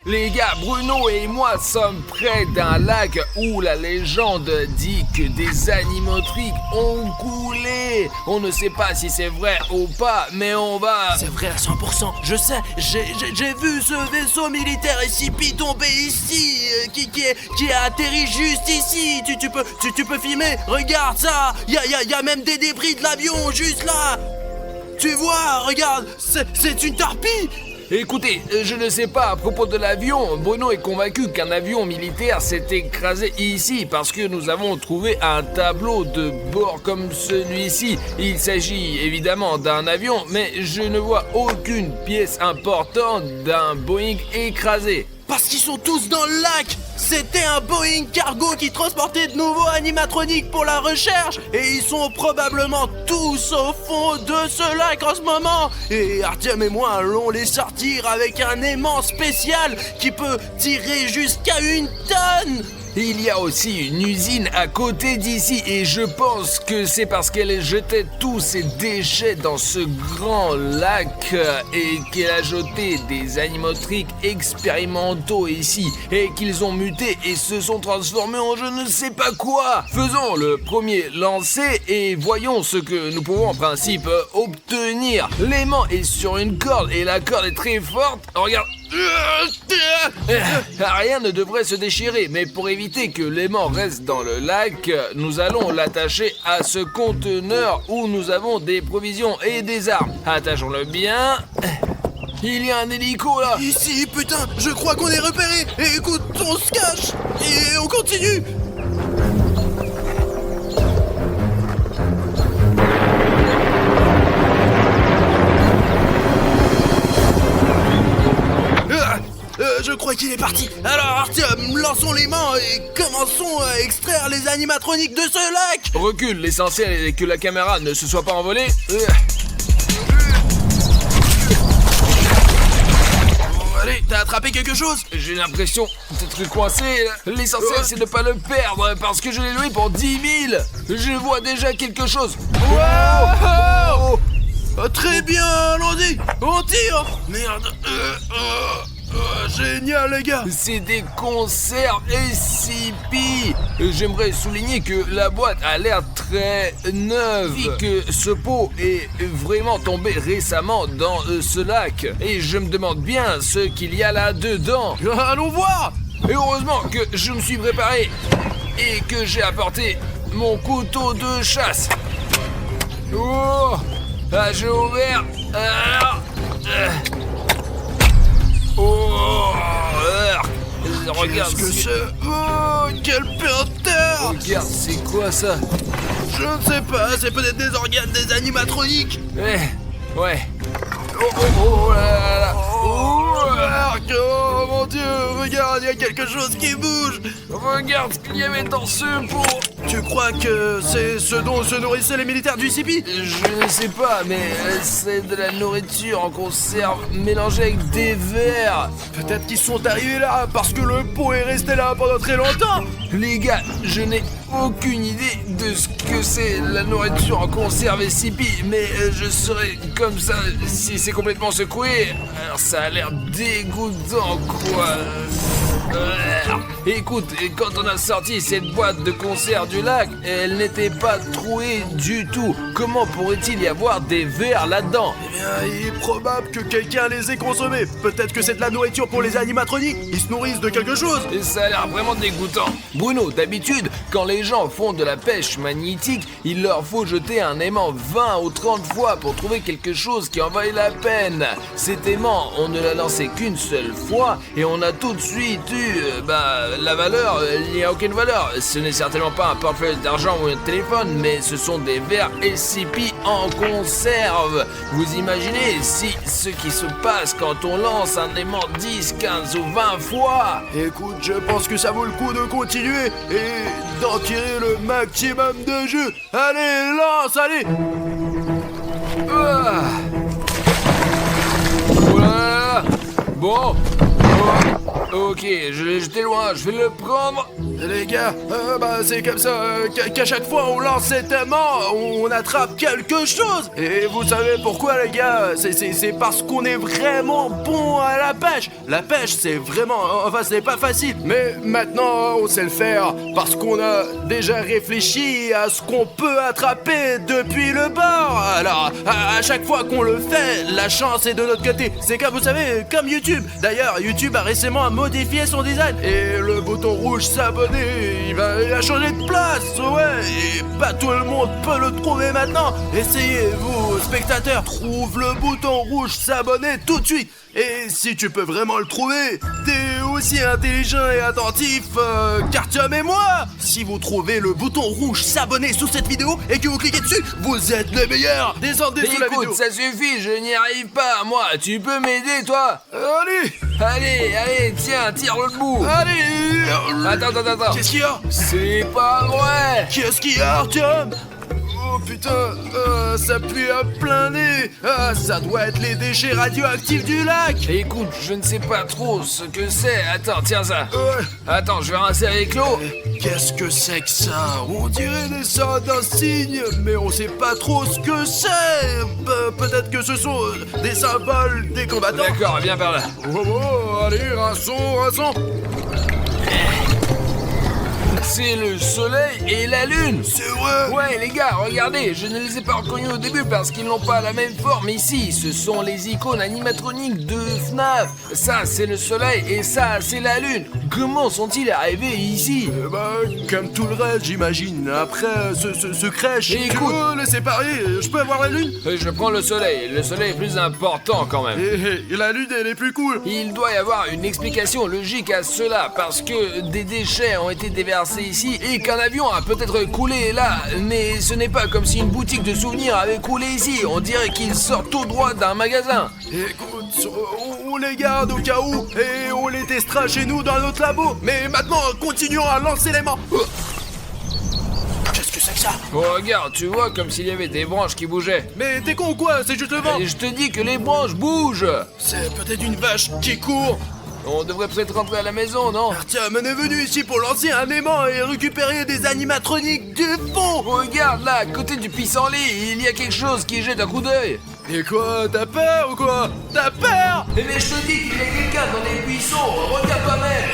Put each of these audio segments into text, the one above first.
Les gars, Bruno et moi sommes près d'un lac où la légende dit que des animatroniques ont coulé. On ne sait pas si c'est vrai ou pas, mais on va... C'est vrai à 100%, je sais, j'ai vu ce vaisseau militaire SCP tomber ici, qui a atterri juste ici. Tu peux filmer, regarde ça, y a même des débris de l'avion juste là. Tu vois, regarde, c'est une torpille. Écoutez, je ne sais pas à propos de l'avion. Bruno est convaincu qu'un avion militaire s'est écrasé ici parce que nous avons trouvé un tableau de bord comme celui-ci. Il s'agit évidemment d'un avion, mais je ne vois aucune pièce importante d'un Boeing écrasé. Parce qu'ils sont tous dans le lac. C'était un Boeing cargo qui transportait de nouveaux animatroniques pour la recherche. Et ils sont probablement tous au fond de ce lac en ce moment. Et Artyom et moi allons les sortir avec un aimant spécial qui peut tirer jusqu'à 1 tonne. Il y a aussi une usine à côté d'ici et je pense que c'est parce qu'elle jetait tous ses déchets dans ce grand lac et qu'elle a jeté des animatroniques expérimentaux ici et qu'ils ont muté et se sont transformés en je ne sais pas quoi. Faisons le premier lancer et voyons ce que nous pouvons en principe obtenir. L'aimant est sur une corde et la corde est très forte. Regarde. Rien ne devrait se déchirer, mais pour éviter que l'aimant reste dans le lac, nous allons l'attacher à ce conteneur où nous avons des provisions et des armes. Attachons-le bien. Il y a un hélico là. Ici, putain, je crois qu'on est repéré. Et écoute, on se cache et on continue. Je crois qu'il est parti. Alors Artyom, lançons l'aimant et commençons à extraire les animatroniques de ce lac. Recule, l'essentiel est que la caméra ne se soit pas envolée. Allez, t'as attrapé quelque chose? J'ai l'impression d'être coincé. L'essentiel c'est de ne pas le perdre parce que je l'ai loué pour 10 000. Je vois déjà quelque chose. Wow! Très bien, allons-y, on tire. Merde. Génial les gars. C'est des conserves SCP. J'aimerais souligner que la boîte a l'air très neuve et que ce pot est vraiment tombé récemment dans ce lac. Et je me demande bien ce qu'il y a là-dedans. Allons voir. Et heureusement que je me suis préparé et que j'ai apporté mon couteau de chasse. Oh, j'ai ouvert. Oh, regarde. Qu'est-ce que c'est? Oh, quel peur. Regarde, c'est quoi ça? Je ne sais pas, c'est peut-être des organes des animatroniques. Ouais. Oh là là. Oh mon Dieu, regarde, il y a quelque chose qui bouge. Regarde ce qu'il y avait dans ce pot. Tu crois que c'est ce dont se nourrissaient les militaires du SCP? Je ne sais pas, mais c'est de la nourriture en conserve mélangée avec des vers. Peut-être qu'ils sont arrivés là parce que le pot est resté là pendant très longtemps. Les gars, je n'ai aucune idée de ce que c'est la nourriture en conserve SCP, mais je serais comme ça si c'est complètement secoué. Alors ça a l'air dégoûtant, quoi. Écoute, quand on a sorti cette boîte de conserve du lac, elle n'était pas trouée du tout. Comment pourrait-il y avoir des vers là-dedans? Eh bien, il est probable que quelqu'un les ait consommés. Peut-être que c'est de la nourriture pour les animatroniques. Ils se nourrissent de quelque chose. Et ça a l'air vraiment dégoûtant. Bruno, d'habitude, quand les gens font de la pêche magnétique, il leur faut jeter un aimant 20 ou 30 fois pour trouver quelque chose qui en vaille la peine. Cet aimant, on ne l'a lancé qu'une seule fois et on a tout de suite eu, la valeur, il n'y a aucune valeur. Ce n'est certainement pas un portefeuille d'argent ou un téléphone, mais ce sont des vers SCP en conserve. Vous imaginez si ce qui se passe quand on lance un aimant 10, 15 ou 20 fois? Écoute, je pense que ça vaut le coup de continuer et d'en tirer le maximum de jus. Allez, lance, allez. Voilà. Bon. Ok, Ok, je l'ai jeté loin, je vais le prendre. Les gars, c'est comme ça qu'à chaque fois on lance cet aimant, on attrape quelque chose. Et vous savez pourquoi, les gars? C'est parce qu'on est vraiment bon à la pêche. La pêche, c'est vraiment... Enfin, c'est pas facile. Mais maintenant, on sait le faire parce qu'on a déjà réfléchi à ce qu'on peut attraper depuis le bord. Alors, à chaque fois qu'on le fait, la chance est de notre côté. C'est comme, vous savez, comme YouTube. D'ailleurs, YouTube a récemment modifié son design. Et le bouton rouge s'abonner, il a changé de place, ouais. Et pas tout le monde peut le trouver maintenant. Essayez, vous, spectateurs, trouve le bouton rouge s'abonner tout de suite. Et si tu peux vraiment le trouver, t'es aussi intelligent et attentif qu'Artyom et moi. Si vous trouvez le bouton rouge s'abonner sous cette vidéo et que vous cliquez dessus, vous êtes les meilleurs. Descendez sous la vidéo. Écoute, ça suffit, je n'y arrive pas, moi. Tu peux m'aider, toi? Allez, tiens, tire le bout. Allez. Attends. Qu'est-ce qu'il y a? C'est pas vrai. Qu'est-ce qu'il y a, Artyom? Oh putain, ça pue à plein nez. Ça doit être les déchets radioactifs du lac. Écoute, je ne sais pas trop ce que c'est. Attends, tiens ça. Ouais. Attends, je vais rincer avec l'eau. Qu'est-ce que c'est que ça? On dirait des sortes d'insignes, mais on sait pas trop ce que c'est. Peut-être que ce sont des symboles des combattants. D'accord, viens par là. Oh, allez, rinçons. C'est le soleil et la lune. C'est vrai. Ouais les gars, regardez, je ne les ai pas reconnus au début parce qu'ils n'ont pas la même forme ici. Ce sont les icônes animatroniques de FNAF. Ça c'est le soleil et ça c'est la lune. Comment sont-ils arrivés ici? Comme tout le reste, j'imagine. Après ce crèche, Et tu écoute. veux les séparer? Je peux avoir la lune? Je prends le soleil est plus important quand même. Et la lune, elle est plus cool. Il doit y avoir une explication logique à cela parce que des déchets ont été déversés ici et qu'un avion a peut-être coulé là, mais ce n'est pas comme si une boutique de souvenirs avait coulé ici. On dirait qu'il sort tout droit d'un magasin. Écoute, on les garde au cas où et on les testera chez nous dans notre labo. Mais maintenant, continuons à lancer l'aimant. Qu'est-ce que c'est que ça? Oh, regarde, tu vois comme s'il y avait des branches qui bougeaient. Mais t'es con ou quoi? C'est juste le vent. Et je te dis que les branches bougent. C'est peut-être une vache qui court. On devrait peut-être rentrer à la maison, non? Artyom, on est venu ici pour lancer un aimant et récupérer des animatroniques du fond. Regarde là, à côté du pissenlit, il y a quelque chose qui jette un coup d'œil. Et quoi? T'as peur ou quoi? T'as peur? Mais je te dis qu'il y a quelqu'un dans les buissons, regarde toi-même.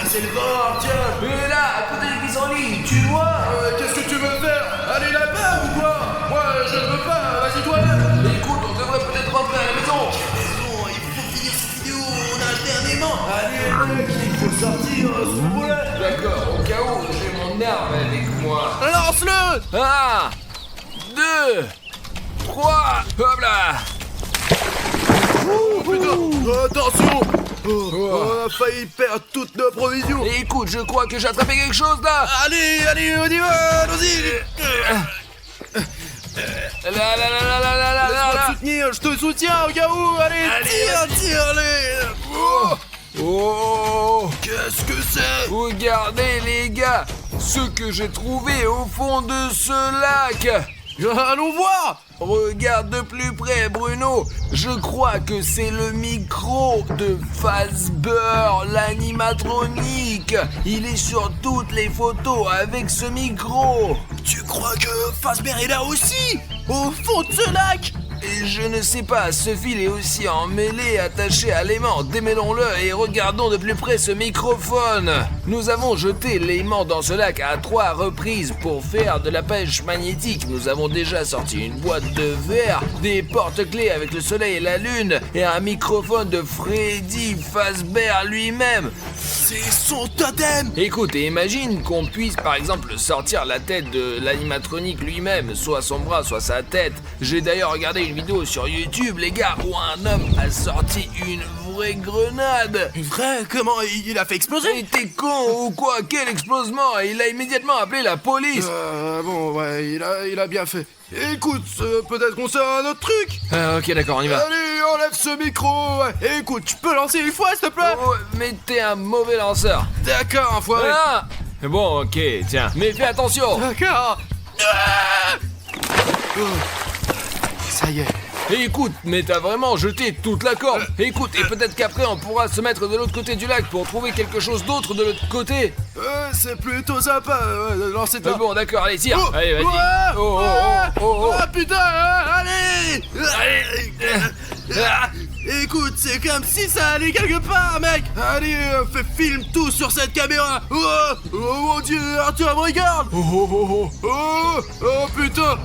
C'est le vent, Artyom. Et là, à côté du pissenlit, tu vois? Qu'est-ce que tu veux faire? Aller là-bas ou quoi? Moi, je ne veux pas. Vas-y toi-même. Écoute, on devrait peut-être rentrer à la maison. Il faut finir cette vidéo. On a acheté un aimant. Allez, mec, il faut sortir ce boulet. D'accord, au cas où, j'ai mon arme avec moi. Lance-le. 1, 2, 3, hop là. Oh putain, attention. On a failli perdre toutes nos provisions. Et écoute, je crois que j'ai attrapé quelque chose là. Allez, on y va, allons-y. Là. Laisse-moi te soutenir, je te soutiens au cas où. Allez, tire-les. Oh, Qu'est-ce que c'est? regardez les gars, ce que j'ai trouvé au fond de ce lac. Allons voir. Regarde de plus près, Bruno. Je crois que c'est le micro de Fazbear, l'animatronique. Il est sur toutes les photos avec ce micro. Tu crois que Fazbear est là aussi? Au fond de ce lac? Et je ne sais pas, ce fil est aussi emmêlé, attaché à l'aimant. Démêlons-le et regardons de plus près ce microphone. Nous avons jeté l'aimant dans ce lac à 3 reprises pour faire de la pêche magnétique. Nous avons déjà sorti une boîte de verre, des porte-clés avec le soleil et la lune, et un microphone de Freddy Fazbear lui-même. C'est son totem. Écoute, et imagine qu'on puisse par exemple sortir la tête de l'animatronique lui-même, soit son bras, soit sa tête. J'ai d'ailleurs regardé une vidéo sur YouTube, les gars, où un homme a sorti une vraie grenade. Une vraie? Comment il a fait exploser? Mais t'es con ou quoi? Quel explosement! Il a immédiatement appelé la police. Bon, ouais, il a bien fait. Écoute, peut-être qu'on sort un autre truc. Ok, d'accord, on y va. Allez, enlève ce micro. Ouais. Écoute, tu peux lancer une fois, s'il te plaît? Oh, mais t'es un mauvais lanceur. D'accord, enfoiré. Ah! Bon, ok, tiens, mais fais attention. D'accord. Ça y est, Et écoute, mais t'as vraiment jeté toute la corde. Et écoute, et peut-être qu'après on pourra se mettre de l'autre côté du lac pour trouver quelque chose d'autre de l'autre côté. C'est plutôt sympa, lancez-toi. Bon, d'accord, allez, tire. Oh, Allez, vas-y. ouais, Oh. oh putain, allez. Écoute, c'est comme si ça allait quelque part, mec. Allez, filme tout sur cette caméra. Oh mon dieu, Arthur, me regarde. Oh putain.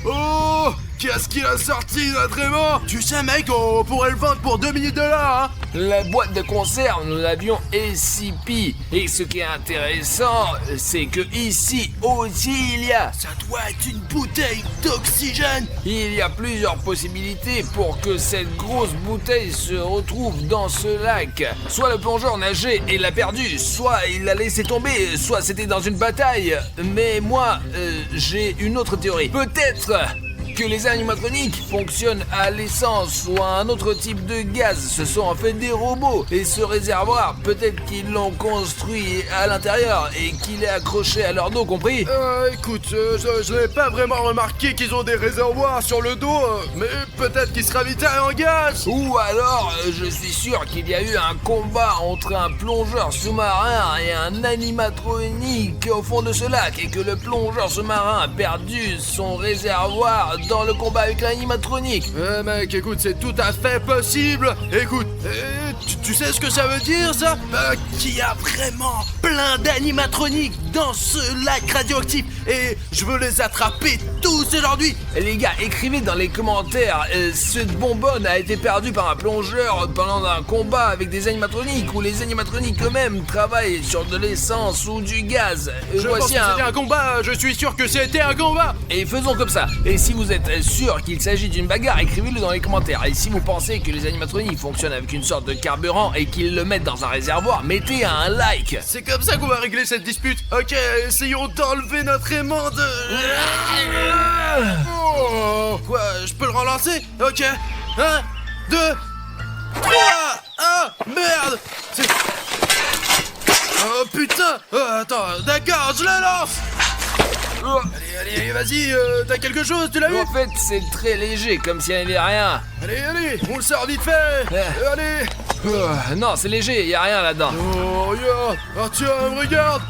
Oh, qu'est-ce qu'il a sorti, notre aimant? Tu sais, mec, on pourrait le vendre pour 2 000 $, hein. La boîte de conserve, nous l'avions SCP. Et ce qui est intéressant, c'est que ici aussi il y a. Ça doit être une bouteille d'oxygène. Il y a plusieurs possibilités pour que cette grosse bouteille se retrouve dans ce lac. Soit le plongeur nageait et l'a perdu, soit il l'a laissé tomber, soit c'était dans une bataille. Mais moi, j'ai une autre théorie. Peut-être que les animatroniques fonctionnent à l'essence ou à un autre type de gaz. Ce sont en fait des robots. Et ce réservoir, peut-être qu'ils l'ont construit à l'intérieur et qu'il est accroché à leur dos, compris? Écoute, je n'ai pas vraiment remarqué qu'ils ont des réservoirs sur le dos, mais peut-être qu'ils se ravitaillent en gaz. Ou alors, je suis sûr qu'il y a eu un combat entre un plongeur sous-marin et un animatronique au fond de ce lac et que le plongeur sous-marin a perdu son réservoir dans le combat avec l'animatronique. Mec, écoute, c'est tout à fait possible. Écoute, tu sais ce que ça veut dire, ça? Qu'il y a vraiment plein d'animatroniques dans ce lac radioactif et je veux les attraper tous aujourd'hui. Les gars, écrivez dans les commentaires, cette bonbonne a été perdue par un plongeur pendant un combat avec des animatroniques ou les animatroniques eux-mêmes travaillent sur de l'essence ou du gaz. Je pense que c'était un combat, je suis sûr que c'était un combat. Et faisons comme ça. Et si vous êtes sûr qu'il s'agit d'une bagarre, écrivez-le dans les commentaires. Et si vous pensez que les animatroniques fonctionnent avec une sorte de carburant et qu'ils le mettent dans un réservoir, mettez un like. C'est comme ça qu'on va régler cette dispute. Ok, essayons d'enlever notre aimant de... Quoi, je peux le relancer? Ok, 1, 2, 3. Ah, merde. Oh putain. Attends, d'accord, je la lance. Allez, vas-y, t'as quelque chose, tu l'as vu? En fait, c'est très léger, comme si elle n'avait rien. Allez, on le sort vite fait. Allez. Non, c'est léger, y a rien là-dedans. Oh, regarde. Arthur, regarde.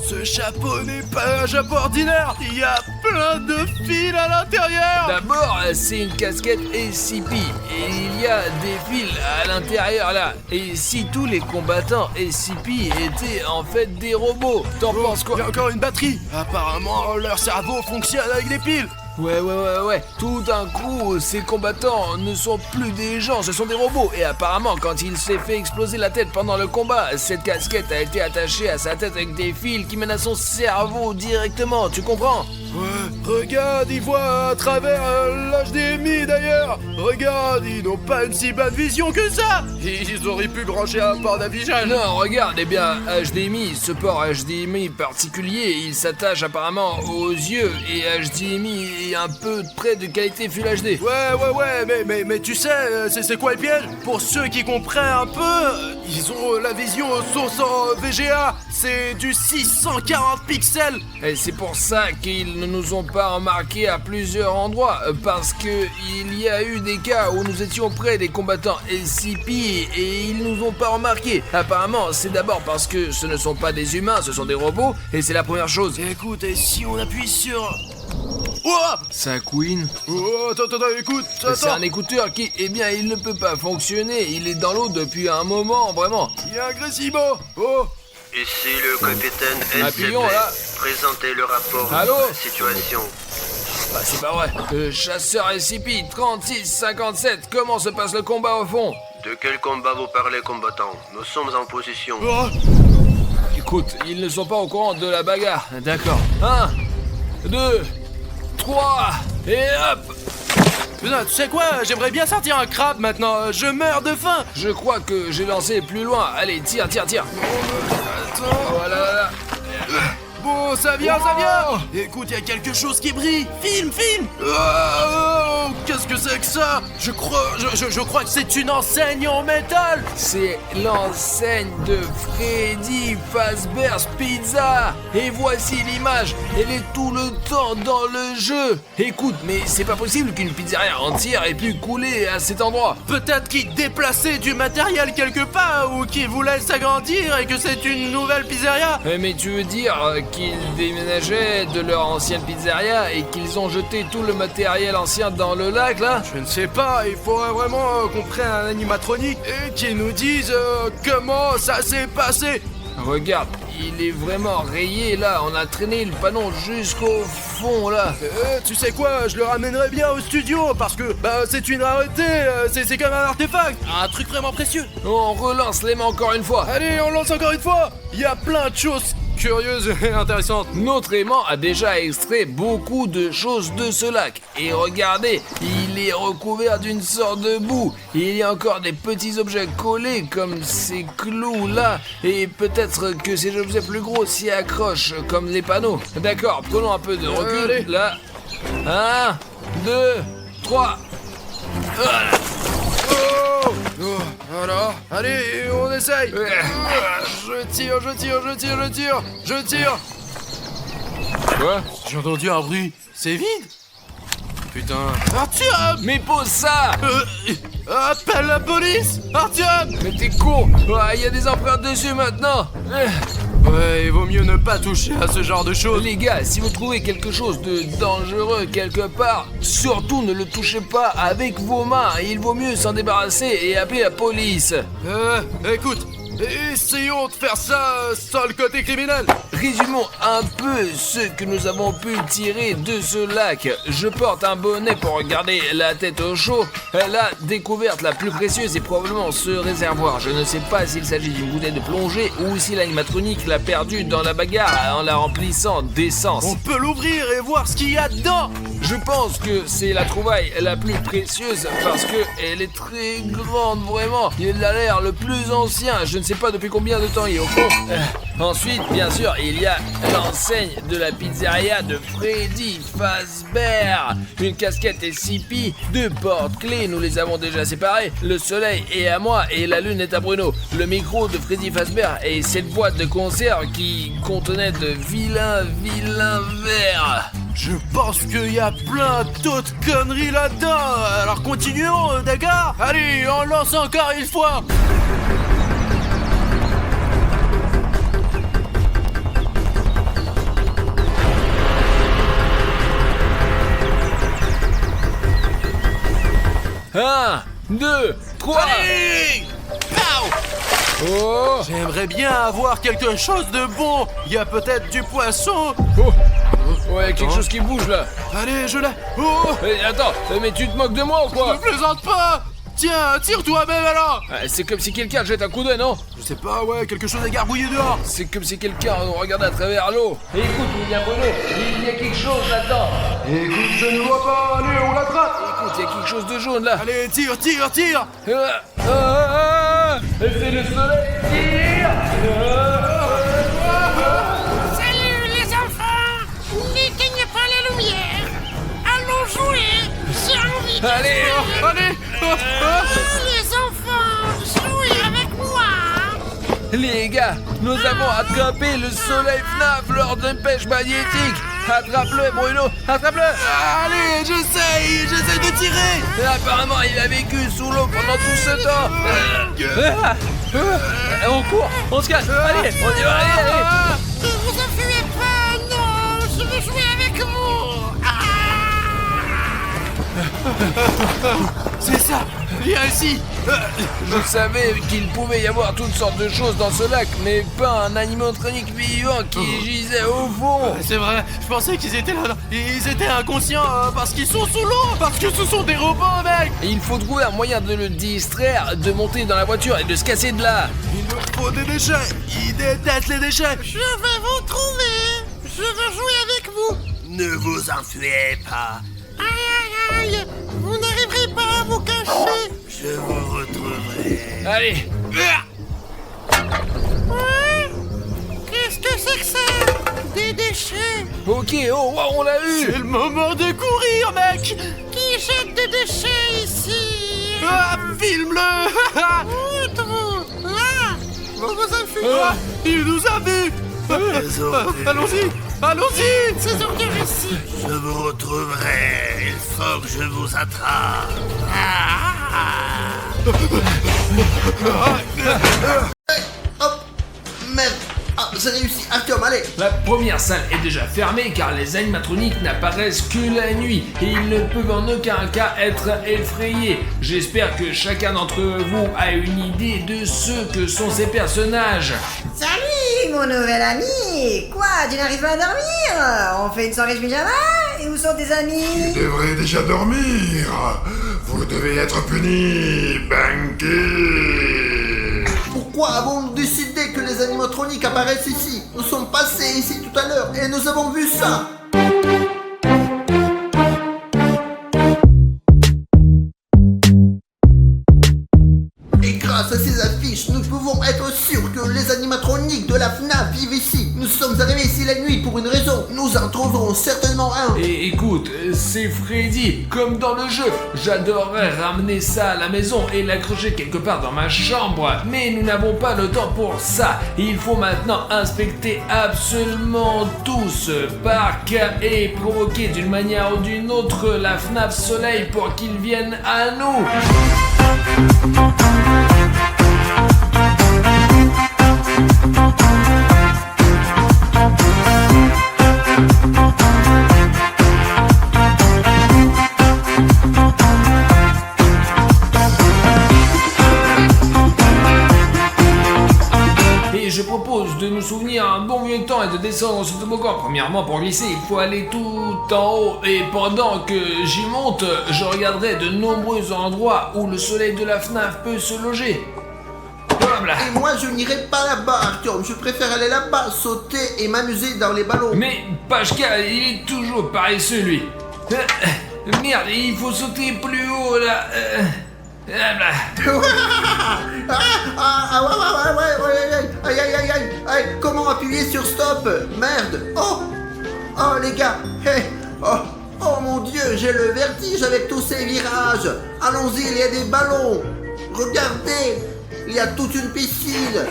Ce chapeau n'est pas un chapeau ordinaire. Il y a plein de fils à l'intérieur. D'abord, c'est une casquette SCP et il y a des fils à l'intérieur là. Et si tous les combattants SCP étaient en fait des robots, t'en penses quoi? Il y a encore une batterie. Apparemment, leur cerveau fonctionne avec des piles. Ouais. Tout d'un coup, ces combattants ne sont plus des gens, ce sont des robots. Et apparemment, quand il s'est fait exploser la tête pendant le combat, cette casquette a été attachée à sa tête avec des fils qui mènent à son cerveau directement, tu comprends? Ouais, regarde, ils voient à travers l'HDMI d'ailleurs. Regarde, ils n'ont pas une si bonne vision que ça. Ils auraient pu brancher un port d'affichage. Non, regarde, eh bien, HDMI, ce port HDMI particulier, il s'attache apparemment aux yeux et HDMI est un peu près de qualité Full HD. Ouais, mais tu sais, c'est quoi le piège? Pour ceux qui comprennent un peu, ils ont la vision sauce en VGA, c'est du 640 pixels. Et c'est pour ça qu'ils ne nous ont pas remarqué à plusieurs endroits, parce que il y a eu des cas où nous étions près des combattants SCP et ils nous ont pas remarqué. Apparemment, c'est d'abord parce que ce ne sont pas des humains, ce sont des robots, et c'est la première chose. Écoute, et si on appuie sur... Oh! Ça couine. Oh, attends, écoute, attends. C'est un écouteur qui, eh bien, il ne peut pas fonctionner. Il est dans l'eau depuis un moment, vraiment. Il y a un Gressimo. Oh! Ici le capitaine SCP. Appuyons, là. Présentez le rapport Allô? de la situation. Bah, c'est pas vrai. Chasseur SCP 3657, comment se passe le combat au fond? De quel combat vous parlez, combattant? Nous sommes en position. Oh! Écoute, ils ne sont pas au courant de la bagarre. D'accord. 1, 2, 3, et hop! Putain, tu sais quoi? J'aimerais bien sortir un crabe maintenant. Je meurs de faim. Je crois que j'ai lancé plus loin. Allez, tire. Attends. Voilà. Bon, ça vient, ça vient. Écoute, il y a quelque chose qui brille. Filme. Oh, qu'est-ce que c'est que ça? Je crois que c'est une enseigne en métal. C'est l'enseigne de Freddy Fazbear's Pizza. Et voici l'image. Elle est tout le temps dans le jeu. Écoute, mais c'est pas possible qu'une pizzeria entière ait pu couler à cet endroit. Peut-être qu'ils déplaçaient du matériel quelque part ou qu'ils voulaient s'agrandir et que c'est une nouvelle pizzeria. Mais tu veux dire qu'ils déménageaient de leur ancienne pizzeria et qu'ils ont jeté tout le matériel ancien dans le lac là? Je ne sais pas, il faudrait vraiment qu'on prenne un animatronique et qu'il nous dise comment ça s'est passé. Regarde, il est vraiment rayé là, on a traîné le panneau jusqu'au fond là. Tu sais quoi, je le ramènerai bien au studio parce que c'est une rareté, c'est comme un artefact, un truc vraiment précieux. On relance l'aimant encore une fois. Allez, on lance encore une fois. Il y a plein de choses curieuses et intéressantes. Notre aimant a déjà extrait beaucoup de choses de ce lac. Et regardez, il est recouvert d'une sorte de boue. Il y a encore des petits objets collés comme ces clous là. Et peut-être que ces objets plus gros s'y accrochent comme les panneaux. D'accord, prenons un peu de recul. Allez. Là. 1, 2, 3. Voilà. Oh, voilà. Allez, on essaye. Je tire. Quoi? J'ai entendu un bruit. C'est vide. Putain. Artyom! Mais pose ça! Appelle la police! Artyom! Mais t'es con! Il y a des empreintes dessus maintenant! Ouais, il vaut mieux ne pas toucher à ce genre de choses. Les gars, si vous trouvez quelque chose de dangereux quelque part, surtout ne le touchez pas avec vos mains. Il vaut mieux s'en débarrasser et appeler la police. Écoute, essayons de faire ça sans le côté criminel. Résumons un peu ce que nous avons pu tirer de ce lac. Je porte un bonnet pour regarder la tête au chaud. La découverte la plus précieuse est probablement ce réservoir. Je ne sais pas s'il s'agit d'une bouteille de plongée ou si l'animatronique l'a perdue dans la bagarre en la remplissant d'essence. On peut l'ouvrir et voir ce qu'il y a dedans. Je pense que c'est la trouvaille la plus précieuse parce que elle est très grande, vraiment. Il a l'air le plus ancien. Je ne sais pas depuis combien de temps il est au fond. Ensuite, bien sûr, il y a l'enseigne de la pizzeria de Freddy Fazbear. Une casquette SCP, 2 porte-clés, nous les avons déjà séparés. Le soleil est à moi et la lune est à Bruno. Le micro de Freddy Fazbear et cette boîte de conserve qui contenait de vilains verres. Je pense qu'il y a plein d'autres conneries là-dedans. Alors continuons, d'accord? Allez, on lance encore une fois. Un, 2, 3. Allez! Pow! Oh! J'aimerais bien avoir quelque chose de bon. Il y a peut-être du poisson. Oh! Ouais, quelque chose qui bouge là. Allez, je l'ai. Oh! Attends, mais tu te moques de moi ou Ne quoi? plaisante pas. Tiens, tire toi-même alors. C'est comme si quelqu'un jette un coup d'œil, non? Je sais pas, ouais, quelque chose est gargouillé dehors. C'est comme si quelqu'un regardait à travers l'eau. Écoute, William Bruno, il y a quelque chose là-dedans. Écoute, je ne vois pas. Allez, on l'attrape. Écoute, il y a quelque chose de jaune là. Allez, tire. C'est le soleil, tire. Salut les enfants! N'éteignez pas la lumière! Allons jouer! J'ai envie de Allez, jouer! Allez. Les enfants, jouez avec moi! Les gars, nous avons attrapé le soleil FNAF lors d'une pêche magnétique. Attrape-le, Bruno, attrape-le. Allez, j'essaye de tirer. Et apparemment, il a vécu sous l'eau pendant tout ce temps. On court, on se cache. Allez, on y va, allez. Ne vous enfuyez pas! Non! Je veux jouer avec vous! C'est ça. Viens ici. Je savais qu'il pouvait y avoir toutes sortes de choses dans ce lac, mais pas un animatronique vivant qui gisait au fond. C'est vrai, je pensais qu'ils étaient là. Ils étaient inconscients parce qu'ils sont sous l'eau. Parce que ce sont des robots, mec. Et il faut trouver un moyen de le distraire, de monter dans la voiture et de se casser de là. Il nous faut des déchets. Ils détestent les déchets. Je vais vous trouver! Je veux jouer avec vous! Ne vous enfuyez pas. Aïe aïe aïe! Vous n'arriverez pas à vous cacher! Je vous retrouverai. Allez. Ouais? Qu'est-ce que c'est que ça? Des déchets. Ok, oh, wow, on l'a eu. C'est le moment de courir, mec. Qui jette des déchets ici? Ah, filme-le. Outre. Là, vous vous infiltrez. Ah, il nous a vus. Allons-y, allons-y. Ces ordures ici. Je vous retrouverai. Il faut que je vous attrape. Hop. Merde. Ah, j'ai réussi. Artyom, allez. La première salle est déjà fermée car les animatroniques n'apparaissent que la nuit et ils ne peuvent en aucun cas être effrayés. J'espère que chacun d'entre vous a une idée de ce que sont ces personnages. Salut mon nouvel ami. Quoi, tu n'arrives pas à dormir? On fait une soirée pyjama? Et où sont tes amis? Vous devrez déjà dormir. Vous devez être puni, Banky. Pourquoi avons-nous décidé que les animatroniques apparaissent ici? Nous sommes passés ici tout à l'heure et nous avons vu ça. Et grâce à ces affiches, nous pouvons être sûrs que les animatroniques de la FNAF vivent ici. Nous sommes arrivés ici la nuit pour une raison. Nous en trouverons certainement un. Et écoute, c'est Freddy, comme dans le jeu. J'adorerais ramener ça à la maison et l'accrocher quelque part dans ma chambre. Mais nous n'avons pas le temps pour ça. Il faut maintenant inspecter absolument tout ce parc et provoquer d'une manière ou d'une autre la FNAF Soleil pour qu'ils viennent à nous. Et je propose de nous souvenir un bon vieux temps et de descendre ce toboggan. Premièrement, pour glisser, il faut aller tout en haut. Et pendant que j'y monte, je regarderai de nombreux endroits où le soleil de la FNAF peut se loger. Voilà. Et moi, je n'irai pas là-bas, Artyom. Je préfère aller là-bas, sauter et m'amuser dans les ballons. Mais Pashka, il est toujours paresseux, lui. Merde, il faut sauter plus haut, là. Voilà. Aïe, comment appuyer sur stop? Merde. Oh, les gars. Hey. Oh mon Dieu, j'ai le vertige avec tous ces virages. Allons-y, il y a des ballons. Regardez, il y a toute une piscine.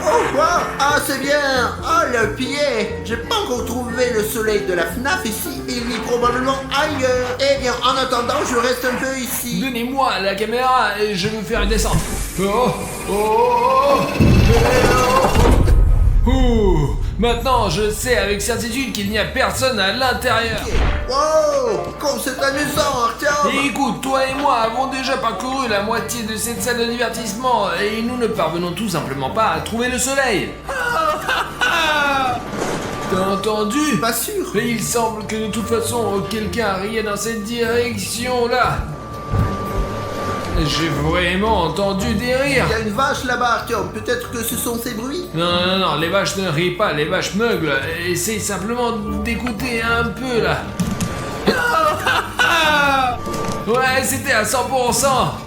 Oh quoi? Ah, c'est bien. Ah, le pied. J'ai pas encore trouvé le soleil de la FNAF ici. Il vit probablement ailleurs. Eh bien, en attendant, je reste un peu ici. Donnez-moi la caméra et je vais faire une descente. Ouh, maintenant, je sais avec certitude qu'il n'y a personne à l'intérieur. Wow, comme c'est amusant, Artyom. Et écoute, toi et moi avons déjà parcouru la moitié de cette salle de divertissement et nous ne parvenons tout simplement pas à trouver le soleil. T'as entendu? Pas sûr. Mais il semble que de toute façon, quelqu'un riait dans cette direction-là. J'ai vraiment entendu des rires. Il y a une vache là-bas, Artyom. Peut-être que ce sont ces bruits. Non, les vaches ne rient pas, les vaches meuglent. Essaye simplement d'écouter un peu là. Ouais, c'était à 100%.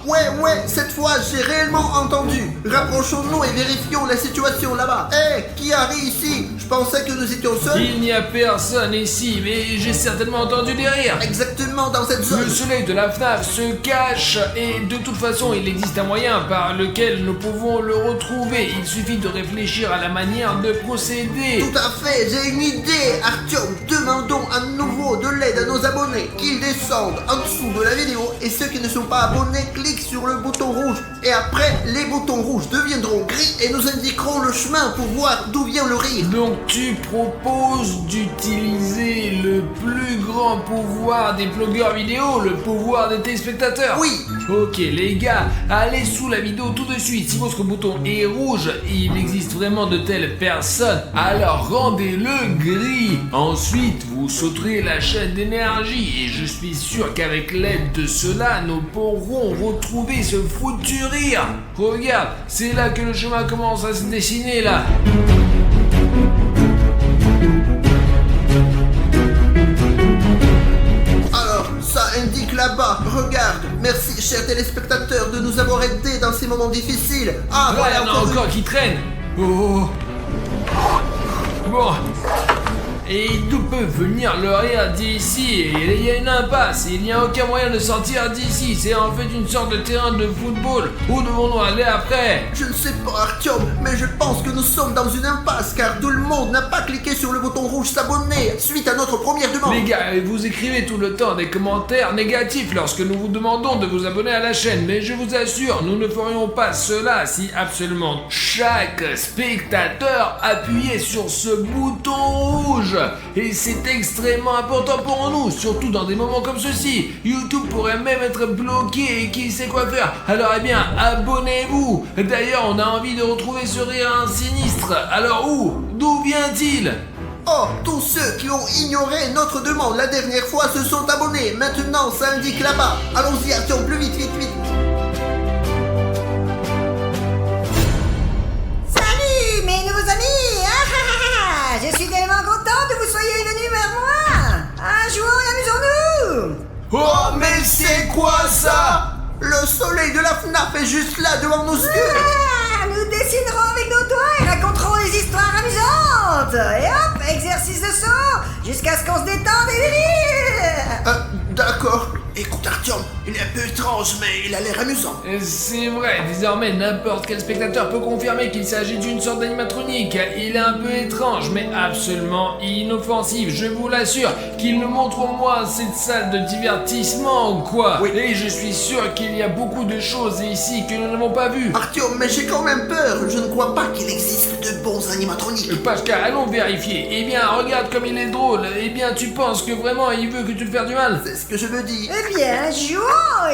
Ouais, cette fois j'ai réellement entendu. Rapprochons-nous et vérifions la situation là-bas. Hé, qui arrive ici? Je pensais que nous étions seuls. Il n'y a personne ici, mais j'ai certainement entendu des rires. Exactement dans cette Le zone. soleil de la FNAF se cache et de toute façon il existe un moyen par lequel nous pouvons le retrouver. Il suffit de réfléchir à la manière de procéder. Tout à fait, j'ai une idée, Artyom. Demandons à nouveau de l'aide à nos abonnés. Qu'ils descendent en dessous de la vidéo et ceux qui ne sont pas abonnés cliquent sur le bouton rouge. Et après, les boutons rouges deviendront gris et nous indiqueront le chemin pour voir d'où vient le rire. Donc tu proposes d'utiliser le plus grand pouvoir des blogueurs vidéo, le pouvoir des téléspectateurs? Oui. Ok les gars, allez sous la vidéo tout de suite. Si votre bouton est rouge, il existe vraiment de telles personnes, alors rendez-le gris. Ensuite, vous sauterez la chaîne d'énergie et je suis sûr qu'avec l'aide de cela, nous pourrons retrouver ce foutu rire. Regarde, c'est là que le chemin commence à se dessiner là. Alors, ça indique la là-bas, regarde. Merci, chers téléspectateurs, de nous avoir aidés dans ces moments difficiles. Ah, Ouais, voilà il y en a une. encore qui traînent. Oh. Bon. Et d'où peut venir le rien d'ici? Il y a une impasse, il n'y a aucun moyen de sortir d'ici. C'est en fait une sorte de terrain de football. Où devons-nous aller après? Je ne sais pas, Artyom, mais je pense que nous sommes dans une impasse car tout le monde n'a pas cliqué sur le bouton rouge s'abonner suite à notre première demande. Les gars, vous écrivez tout le temps des commentaires négatifs lorsque nous vous demandons de vous abonner à la chaîne, mais je vous assure, nous ne ferions pas cela si absolument chaque spectateur appuyait sur ce bouton rouge. Et c'est extrêmement important pour nous, surtout dans des moments comme ceci. YouTube pourrait même être bloqué et qui sait quoi faire. Alors eh bien, abonnez-vous. D'ailleurs, on a envie de retrouver ce rire sinistre. Alors où? D'où vient-il? Oh, tous ceux qui ont ignoré notre demande la dernière fois se sont abonnés. Maintenant, ça indique là-bas. Allons-y, Artyom, plus vite, vite, vite. Salut mes nouveaux amis. Je suis tellement content que vous soyez venus vers moi. Jouons et amusons-nous. Oh, mais c'est quoi ça? Le soleil de la FNAF est juste là devant nos yeux. Nous dessinerons avec nos doigts et raconterons des histoires amusantes. Et hop, exercice de saut jusqu'à ce qu'on se détende et délire. D'accord. Écoute, Artyom, il est un peu étrange, mais il a l'air amusant. C'est vrai, désormais n'importe quel spectateur peut confirmer qu'il s'agit d'une sorte d'animatronique. Il est un peu étrange, mais absolument inoffensif. Je vous l'assure qu'il nous montre au moins cette salle de divertissement, quoi. Oui. Et je suis sûr qu'il y a beaucoup de choses ici que nous n'avons pas vues. Artyom, mais j'ai quand même peur. Je ne crois pas qu'il existe de bons animatroniques. Pascal, allons vérifier. Eh bien, regarde comme il est drôle. Eh bien, tu penses que vraiment il veut que tu te fasses du mal? C'est ce que je veux dire. Eh bien, jouons.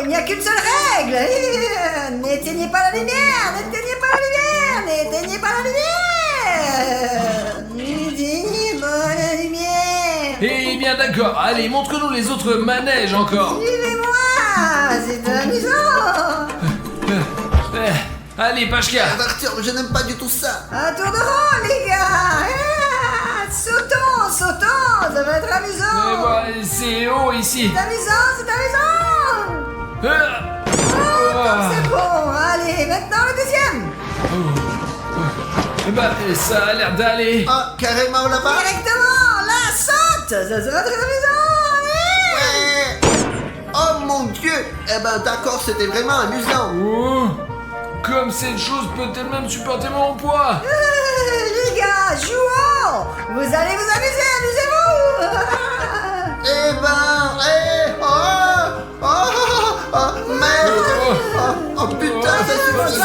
Il n'y a qu'une seule règle. N'éteignez pas la lumière. N'éteignez pas la lumière. N'éteignez pas la lumière. N'éteignez pas la lumière. Eh bien, d'accord. Allez, montre-nous les autres manèges encore. Suivez-moi. C'est amusant. Allez, Pashka. Artyom, je n'aime pas du tout ça. Un tour de rôle, les gars. Sautons, sautons. Ça va être amusant. Bah, c'est haut ici. C'est amusant, c'est amusant. Ah. C'est bon. Allez, maintenant le deuxième. Bah, ça a l'air d'aller. Ah, carrément là-bas. Directement, là, saute. Ça sera très amusant. Allez. Ouais. Oh mon Dieu. Eh ben d'accord, c'était vraiment amusant. Oh. Comme cette chose peut-elle même supporter mon poids? Les gars, jouons. Vous allez vous amuser, amusez-vous. Eh ben, merde. Oh putain, ça suffit.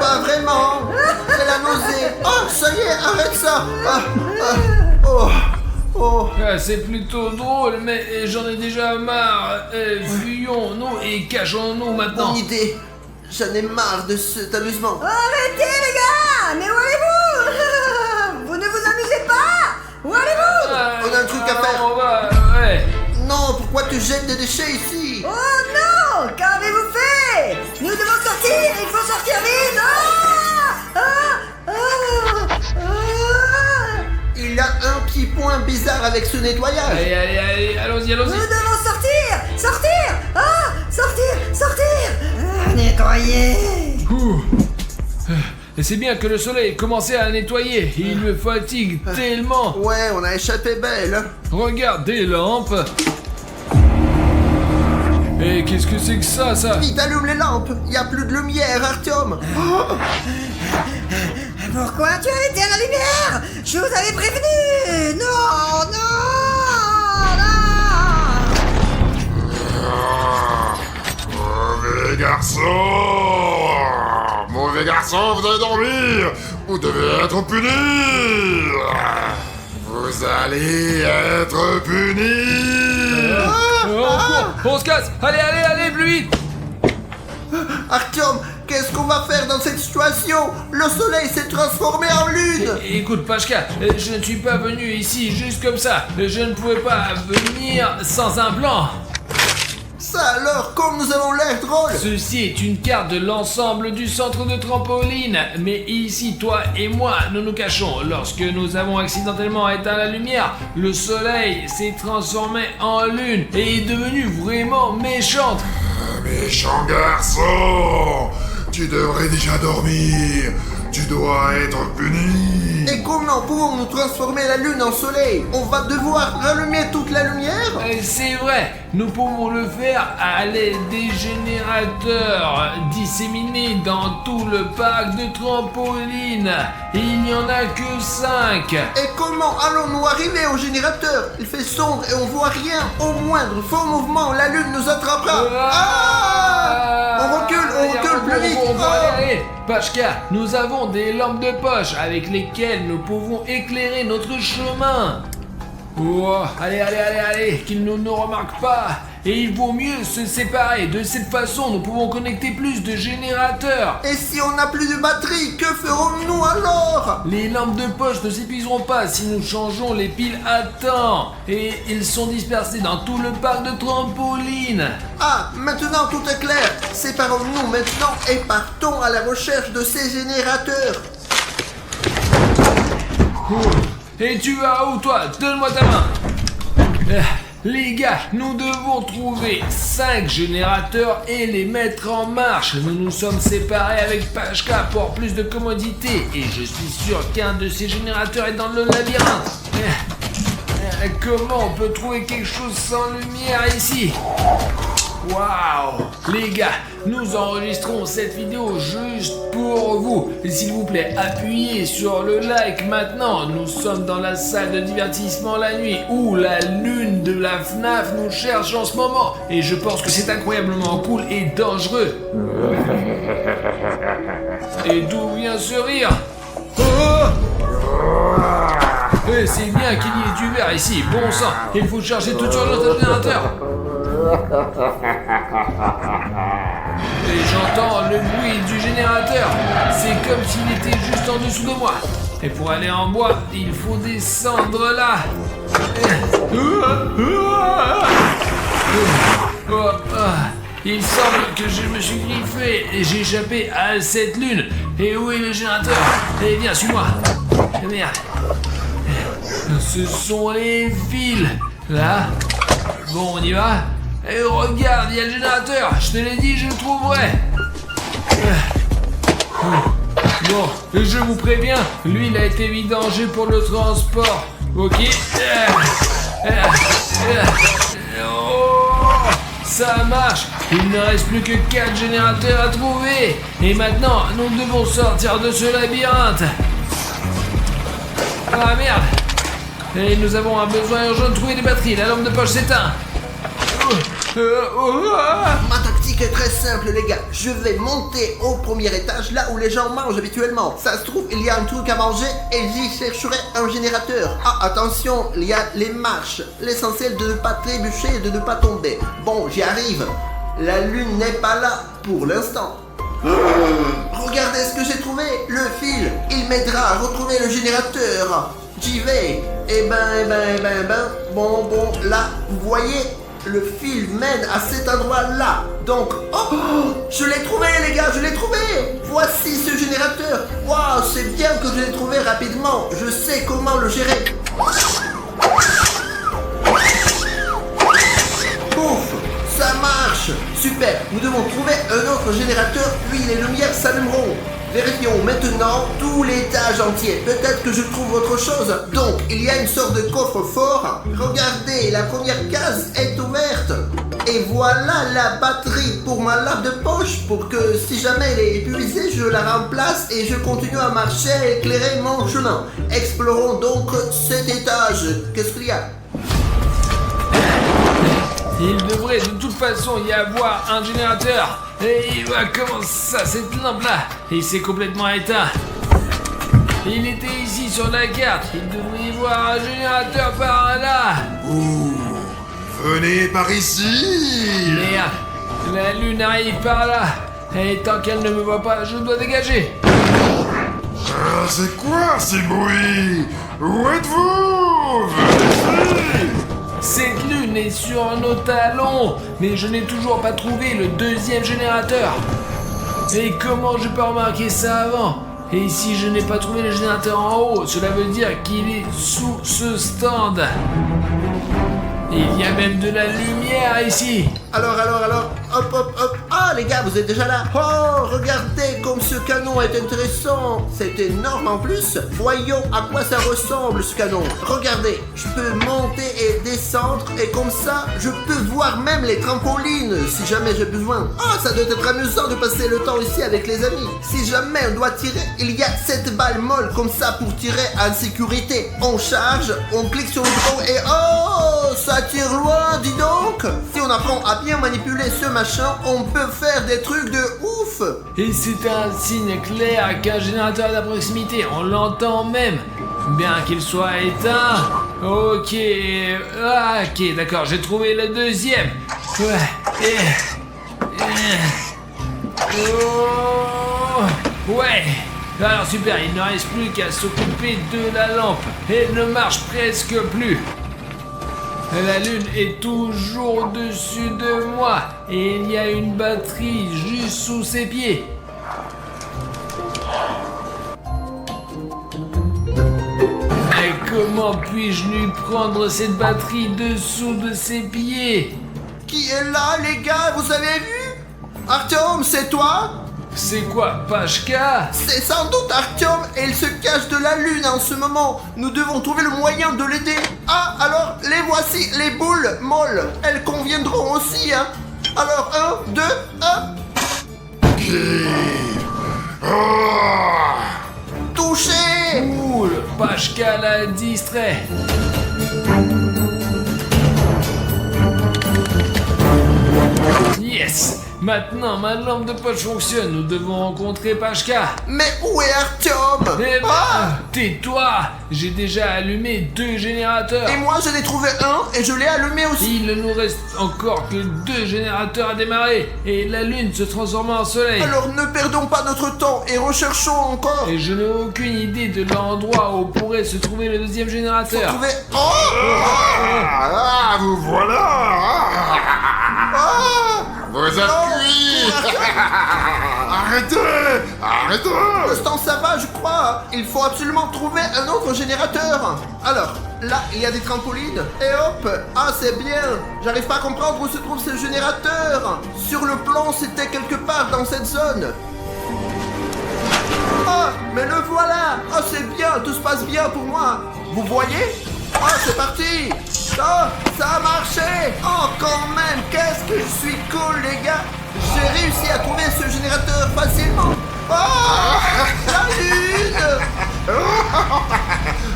Pas vraiment. C'est la nausée. Oh, ça y est, arrête ça. Oh. C'est plutôt drôle, mais j'en ai déjà marre. Fuyons-nous et cachons-nous maintenant. Bonne idée. J'en ai marre de cet amusement. Arrêtez, les gars. Mais où allez-vous? Vous ne vous amusez pas? Où allez-vous? On a un truc à faire. On va, ouais. Non, pourquoi tu jettes des déchets ici? Oh non! Qu'avez-vous fait? Nous devons sortir! Il faut sortir vite! Il y a un petit point bizarre avec ce nettoyage. Allez, allons-y. Nous devons sortir! Sortir! Sortir! Nettoyer! Ouh. Et c'est bien que le soleil commençait à nettoyer. Il me fatigue tellement. Ouais, on a échappé belle. Regarde des lampes. Et qu'est-ce que c'est que ça? Vite, allume les lampes. Il n'y a plus de lumière, Artyom. Pourquoi tu as éteint la lumière? Je vous avais prévenu! Non! Mauvais garçon, vous allez dormir. Vous devez être puni. Vous allez être puni. On se casse. Allez, plus vite. Artyom, qu'est-ce qu'on va faire dans cette situation? Le soleil s'est transformé en lune. Écoute, Pashka, je ne suis pas venu ici juste comme ça. Je ne pouvais pas venir sans un plan. Ça alors, comme nous avons l'air drôle! Ceci est une carte de l'ensemble du centre de trampoline. Mais ici, toi et moi, nous nous cachons. Lorsque nous avons accidentellement éteint la lumière, le soleil s'est transformé en lune et est devenu vraiment méchante. Méchant garçon, tu devrais déjà dormir. Tu dois être puni. Et comment pouvons-nous transformer la lune en soleil? On va devoir rallumer toute la lumière? C'est vrai, nous pouvons le faire à l'aide des générateurs disséminés dans tout le parc de trampoline. Et il n'y en a que 5. Et comment allons-nous arriver au générateur? Il fait sombre et on voit rien. Au moindre faux mouvement, la lune nous attrapera. On recule plus vite. Allez, Pachka, nous avons des lampes de poche avec lesquelles nous pouvons éclairer notre chemin. Oh, allez, qu'ils ne nous remarquent pas. Et il vaut mieux se séparer. De cette façon, nous pouvons connecter plus de générateurs. Et si on n'a plus de batterie, que ferons-nous alors? Les lampes de poche ne s'épuiseront pas si nous changeons les piles à temps. Et ils sont dispersés dans tout le parc de trampoline. Ah, maintenant tout est clair. Séparons-nous maintenant et partons à la recherche de ces générateurs. Et tu vas où, toi? Donne-moi ta main. Les gars, nous devons trouver 5 générateurs et les mettre en marche. Nous nous sommes séparés avec Pachka pour plus de commodité. Et je suis sûr qu'un de ces générateurs est dans le labyrinthe. Comment on peut trouver quelque chose sans lumière ici? Waouh! Les gars, nous enregistrons cette vidéo juste pour vous. S'il vous plaît, appuyez sur le like maintenant. Nous sommes dans la salle de divertissement la nuit où la lune de la FNAF nous cherche en ce moment. Et je pense que c'est incroyablement cool et dangereux. Et d'où vient ce rire? C'est bien qu'il y ait du verre ici, bon sang. Il faut charger tout sur notre générateur. Et j'entends le bruit du générateur. C'est comme s'il était juste en dessous de moi. Et pour aller en bois, il faut descendre là. Il semble que je me suis griffé et j'ai échappé à cette lune. Et où est le générateur? Eh bien, suis-moi. Merde. Ce sont les fils. Là. Bon, on y va. Et regarde, il y a le générateur. Je te l'ai dit, je le trouverai. Bon, je vous préviens, l'huile a été vidangée pour le transport. Ok. Ça marche. Il ne reste plus que 4 générateurs à trouver. Et maintenant, nous devons sortir de ce labyrinthe. Ah merde. Et nous avons un besoin urgent de trouver des batteries. La lampe de poche s'éteint. Ma tactique est très simple, les gars. Je vais monter au premier étage, là où les gens mangent habituellement. Ça se trouve, il y a un truc à manger et j'y chercherai un générateur. Ah, attention, il y a les marches. L'essentiel de ne pas trébucher et de ne pas tomber. Bon, j'y arrive. La lune n'est pas là pour l'instant. Regardez ce que j'ai trouvé. Le fil, il m'aidera à retrouver le générateur. J'y vais. Bon, là, vous voyez, le fil mène à cet endroit-là. Donc, je l'ai trouvé, les gars, je l'ai trouvé. Voici ce générateur. Waouh, c'est bien que je l'ai trouvé rapidement. Je sais comment le gérer. Pouf, ça marche. Super, nous devons trouver un autre générateur, puis les lumières s'allumeront. Vérifions maintenant tout l'étage entier. Peut-être que je trouve autre chose. Donc, il y a une sorte de coffre-fort. Regardez, la première case est ouverte. Et voilà la batterie pour ma lampe de poche. Pour que si jamais elle est épuisée, je la remplace et je continue à marcher et éclairer mon chemin. Explorons donc cet étage. Qu'est-ce qu'il y a ? Il devrait de toute façon y avoir un générateur. Et comment ça, cette lampe-là? Il s'est complètement éteint. Il était ici sur la carte. Il devrait y avoir un générateur par là. Ouh, venez par ici. Merde, la lune arrive par là. Et tant qu'elle ne me voit pas, je dois dégager. C'est quoi ces bruits? Où êtes-vous? Venez ici. Cette lune est sur nos talons, mais je n'ai toujours pas trouvé le deuxième générateur. Et comment je peux remarquer ça avant? Et si je n'ai pas trouvé le générateur en haut, cela veut dire qu'il est sous ce stand. Il y a même de la lumière ici. Alors, hop. Ah, les gars, vous êtes déjà là. Oh, regardez comme ce canon est intéressant. C'est énorme en plus. Voyons à quoi ça ressemble ce canon. Regardez, je peux monter et descendre et comme ça, je peux voir même les trampolines si jamais j'ai besoin. Oh, ça doit être amusant de passer le temps ici avec les amis. Si jamais on doit tirer, il y a cette balle molle comme ça pour tirer en sécurité. On charge, on clique sur le bouton et oh, ça tire loin, dis donc. Si on apprend à bien manipuler ce machin, on peut faire des trucs de ouf. Et c'est un signe clair qu'un générateur est à proximité, on l'entend même, bien qu'il soit éteint. Ok, d'accord, j'ai trouvé le deuxième. Ouais. Alors super, il ne reste plus qu'à s'occuper de la lampe. Elle ne marche presque plus. La lune est toujours au-dessus de moi et il y a une batterie juste sous ses pieds. Mais comment puis-je lui prendre cette batterie dessous de ses pieds? Qui est là, les gars? Vous avez vu? Artyom, c'est toi? C'est quoi, Pashka? C'est sans doute Artyom et il se cache de la lune en ce moment. Nous devons trouver le moyen de l'aider. Ah, alors, les voici, les boules molles. Elles conviendront aussi, hein. Alors, 1, 2, 1. Touché! Cool, Pashka l'a distrait. Yes! Maintenant, ma lampe de poche fonctionne. Nous devons rencontrer Pashka. Mais où est Artyom? Eh ben, tais-toi! J'ai déjà allumé 2 générateurs. Et moi, je l'ai trouvé un et je l'ai allumé aussi. Il ne nous reste encore que 2 générateurs à démarrer. Et la lune se transforme en soleil. Alors ne perdons pas notre temps et recherchons encore. Et je n'ai aucune idée de l'endroit où pourrait se trouver le deuxième générateur. Trouver... Vous voilà. Vous êtes cuits. Arrêtez. L'instant ça va, je crois. Il faut absolument trouver un autre générateur. Alors, là, il y a des trampolines. Et hop. Ah, c'est bien. J'arrive pas à comprendre où se trouve ce générateur. Sur le plan, c'était quelque part dans cette zone. Ah, mais le voilà. Ah, c'est bien. Tout se passe bien pour moi. Vous voyez? Ah, c'est parti. Ah, ça a marché. Oh, quand même. Qu'est-ce que je suis cool, les gars. J'ai réussi à trouver ce générateur facilement. Oh, la lune.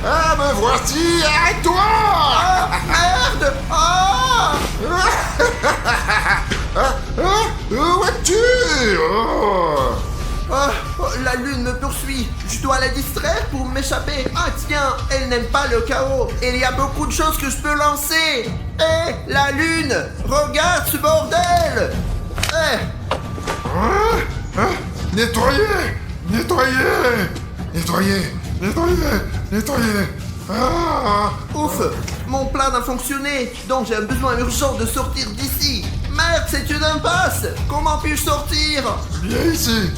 Ah, me voici. Arrête-toi. Ah, merde. Ah. Où es-tu? La lune me poursuit. Je dois la distraire pour m'échapper. Ah tiens, elle n'aime pas le chaos. Il y a beaucoup de choses que je peux lancer. Hé, la lune, regarde ce bordel. Nettoyer. Ah. Ouf, mon plan n'a fonctionné. Donc j'ai un besoin urgent de sortir d'ici. Merde, c'est une impasse. Comment puis-je sortir? Viens ici.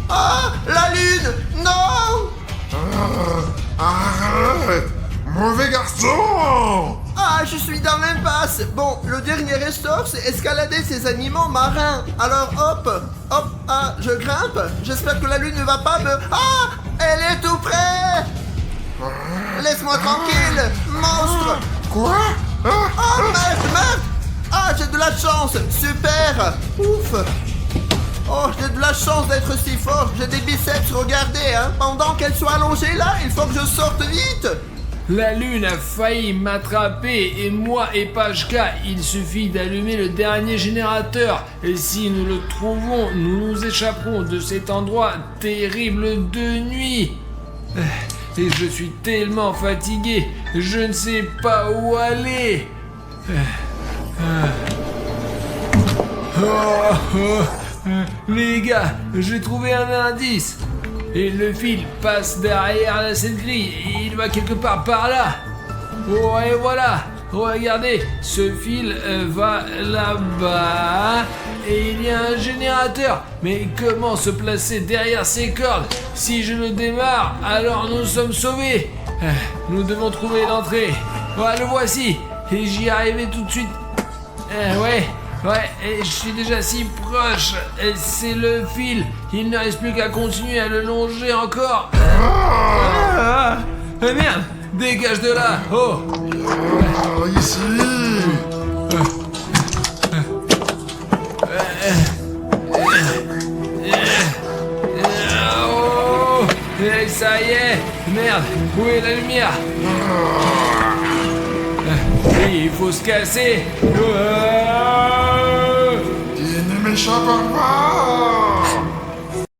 Ah, la lune. Non. Arrête. Mauvais garçon. Ah, je suis dans l'impasse. Bon, le dernier ressort, c'est escalader ces animaux marins. Alors hop, je grimpe. J'espère que la lune ne va pas me... Ah, elle est tout près. Laisse-moi tranquille, monstre. Quoi? Ah, merde. Ah, j'ai de la chance. Super. Ouf. Oh, j'ai de la chance d'être si fort. J'ai des biceps, regardez, hein. Pendant qu'elle soit allongée là, il faut que je sorte vite. La lune a failli m'attraper et moi et Pashka, il suffit d'allumer le dernier générateur. Et si nous le trouvons, nous nous échapperons de cet endroit terrible de nuit. Et je suis tellement fatigué, je ne sais pas où aller. Les gars, j'ai trouvé un indice. et le fil passe derrière cette grille. Il va quelque part par là. Oh, et voilà. Regardez, ce fil va là-bas et il y a un générateur. Mais comment se placer derrière ces cordes? Si je le démarre, alors nous sommes sauvés. Nous devons trouver l'entrée. Voilà, le voici. Et j'y arriverai tout de suite. Ouais, et je suis déjà si proche. C'est le fil. Il ne reste plus qu'à continuer à le longer encore. Merde, dégage de là. Oh. Ici. Oh, et ça y est. Merde, où est la lumière? Oui, il faut se casser. Il ne m'échappe pas.